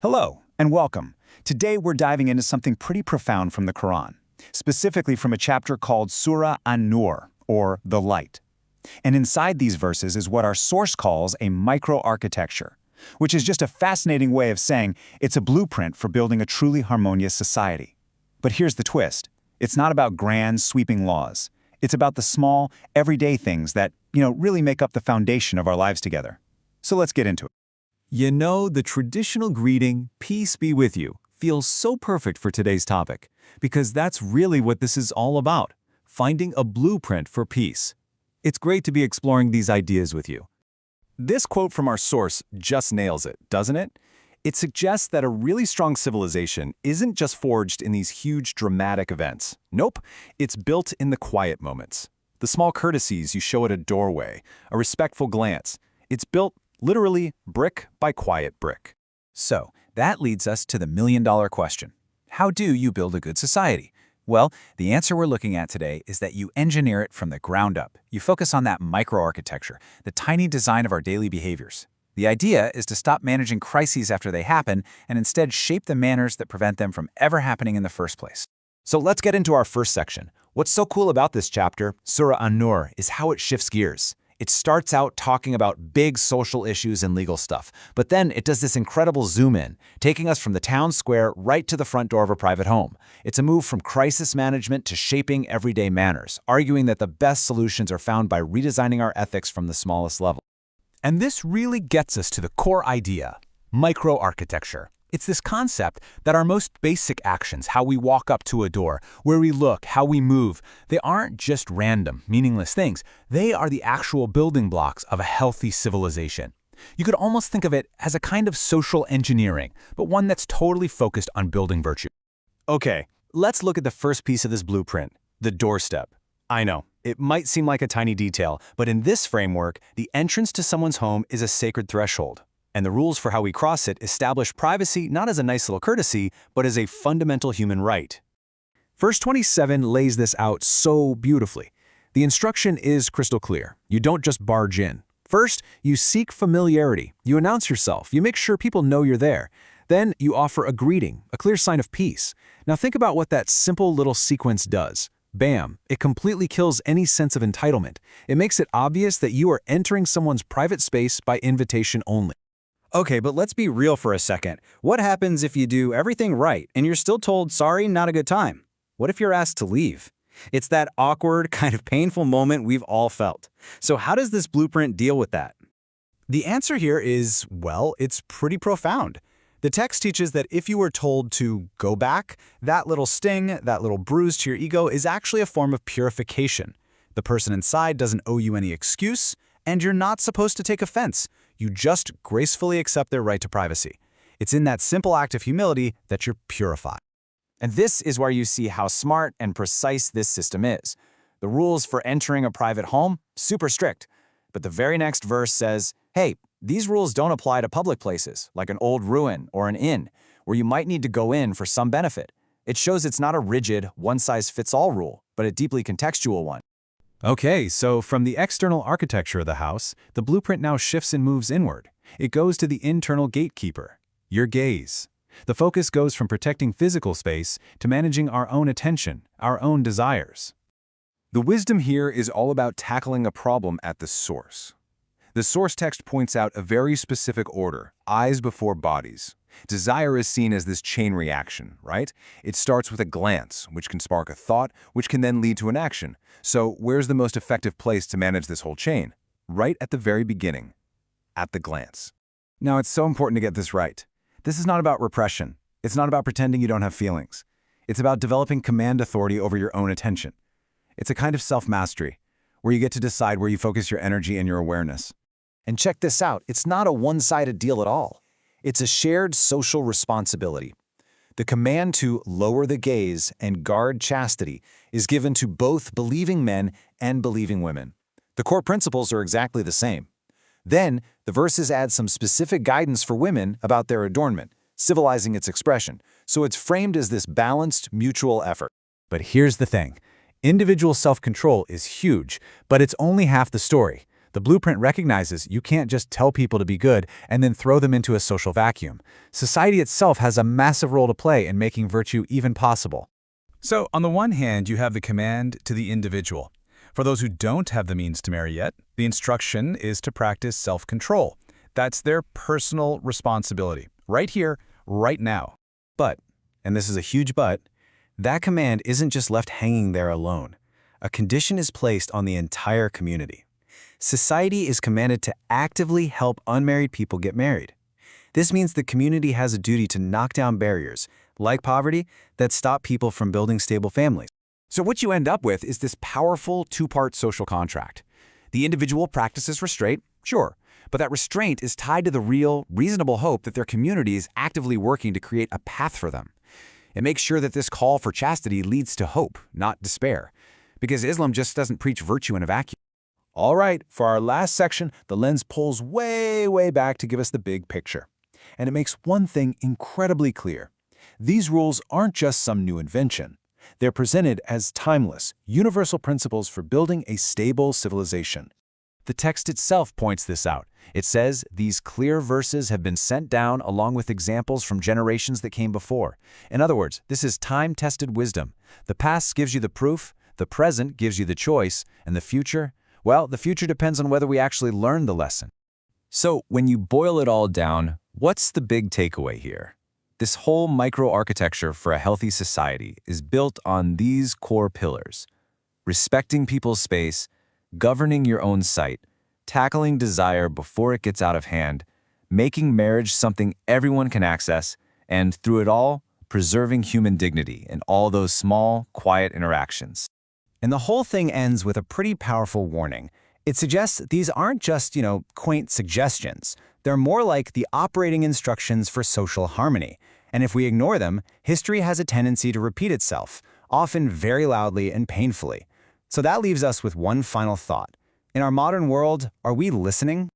Hello, and welcome. Today we're diving into something pretty profound from the Quran, specifically from a chapter called Surah An-Nur, or the Light. And inside these verses is what our source calls a micro-architecture, which is just a fascinating way of saying it's a blueprint for building a truly harmonious society. But here's the twist. It's not about grand, sweeping laws. It's about the small, everyday things that, really make up the foundation of our lives together. So let's get into it. You know, the traditional greeting, "Peace be with you," feels so perfect for today's topic, because that's really what this is all about, finding a blueprint for peace. It's great to be exploring these ideas with you. This quote from our source just nails it, doesn't it? It suggests that a really strong civilization isn't just forged in these huge dramatic events. Nope, it's built in the quiet moments. The small courtesies you show at a doorway, a respectful glance. It's built literally brick by quiet brick. So, that leads us to the million-dollar question. How do you build a good society? Well, the answer we're looking at today is that you engineer it from the ground up. You focus on that micro-architecture, the tiny design of our daily behaviors. The idea is to stop managing crises after they happen and instead shape the manners that prevent them from ever happening in the first place. So let's get into our first section. What's so cool about this chapter, Surah An-Nur, is how it shifts gears. It starts out talking about big social issues and legal stuff, but then it does this incredible zoom in, taking us from the town square right to the front door of a private home. It's a move from crisis management to shaping everyday manners, arguing that the best solutions are found by redesigning our ethics from the smallest level. And this really gets us to the core idea, micro-architecture. It's this concept that our most basic actions, how we walk up to a door, where we look, how we move, they aren't just random, meaningless things. They are the actual building blocks of a healthy civilization. You could almost think of it as a kind of social engineering, but one that's totally focused on building virtue. Okay, let's look at the first piece of this blueprint, the doorstep. I know, it might seem like a tiny detail, but in this framework, the entrance to someone's home is a sacred threshold. And the rules for how we cross it establish privacy not as a nice little courtesy, but as a fundamental human right. Verse 27 lays this out so beautifully. The instruction is crystal clear. You don't just barge in. First, you seek familiarity. You announce yourself. You make sure people know you're there. Then you offer a greeting, a clear sign of peace. Now think about what that simple little sequence does. Bam! It completely kills any sense of entitlement. It makes it obvious that you are entering someone's private space by invitation only. Okay, but let's be real for a second. What happens if you do everything right and you're still told, sorry, not a good time? What if you're asked to leave? It's that awkward, kind of painful moment we've all felt. So how does this blueprint deal with that? The answer here is, well, it's pretty profound. The text teaches that if you were told to go back, that little sting, that little bruise to your ego is actually a form of purification. The person inside doesn't owe you any excuse, and you're not supposed to take offense. You just gracefully accept their right to privacy. It's in that simple act of humility that you're purified. And this is where you see how smart and precise this system is. The rules for entering a private home, super strict. But the very next verse says, hey, these rules don't apply to public places, like an old ruin or an inn, where you might need to go in for some benefit. It shows it's not a rigid, one-size-fits-all rule, but a deeply contextual one. Okay, so from the external architecture of the house, the blueprint now shifts and moves inward. It goes to the internal gatekeeper, your gaze. The focus goes from protecting physical space to managing our own attention, our own desires. The wisdom here is all about tackling a problem at the source. The source text points out a very specific order, eyes before bodies. Desire is seen as this chain reaction, right? It starts with a glance, which can spark a thought, which can then lead to an action. So where's the most effective place to manage this whole chain? Right at the very beginning, at the glance. Now, it's so important to get this right. This is not about repression. It's not about pretending you don't have feelings. It's about developing command authority over your own attention. It's a kind of self-mastery, where you get to decide where you focus your energy and your awareness. And check this out, it's not a one-sided deal at all. It's a shared social responsibility. The command to lower the gaze and guard chastity is given to both believing men and believing women. The core principles are exactly the same. Then, the verses add some specific guidance for women about their adornment, civilizing its expression, so it's framed as this balanced, mutual effort. But here's the thing. Individual self-control is huge, but it's only half the story. The blueprint recognizes you can't just tell people to be good and then throw them into a social vacuum. Society itself has a massive role to play in making virtue even possible. So, on the one hand, you have the command to the individual. For those who don't have the means to marry yet, the instruction is to practice self-control. That's their personal responsibility, right here, right now. But, and this is a huge but, that command isn't just left hanging there alone. A condition is placed on the entire community. Society is commanded to actively help unmarried people get married. This means the community has a duty to knock down barriers, like poverty, that stop people from building stable families. So what you end up with is this powerful two-part social contract. The individual practices restraint, sure, but that restraint is tied to the real, reasonable hope that their community is actively working to create a path for them. It makes sure that this call for chastity leads to hope, not despair, because Islam just doesn't preach virtue in a vacuum. All right, for our last section, the lens pulls way, way back to give us the big picture. And it makes one thing incredibly clear. These rules aren't just some new invention. They're presented as timeless, universal principles for building a stable civilization. The text itself points this out. It says these clear verses have been sent down along with examples from generations that came before. In other words, this is time-tested wisdom. The past gives you the proof, the present gives you the choice, and the future, well, the future depends on whether we actually learn the lesson. So, when you boil it all down, what's the big takeaway here? This whole microarchitecture for a healthy society is built on these core pillars: respecting people's space, governing your own sight, tackling desire before it gets out of hand, making marriage something everyone can access, and through it all, preserving human dignity in all those small, quiet interactions. And the whole thing ends with a pretty powerful warning. It suggests these aren't just, quaint suggestions. They're more like the operating instructions for social harmony. And if we ignore them, history has a tendency to repeat itself, often very loudly and painfully. So that leaves us with one final thought. In our modern world, are we listening?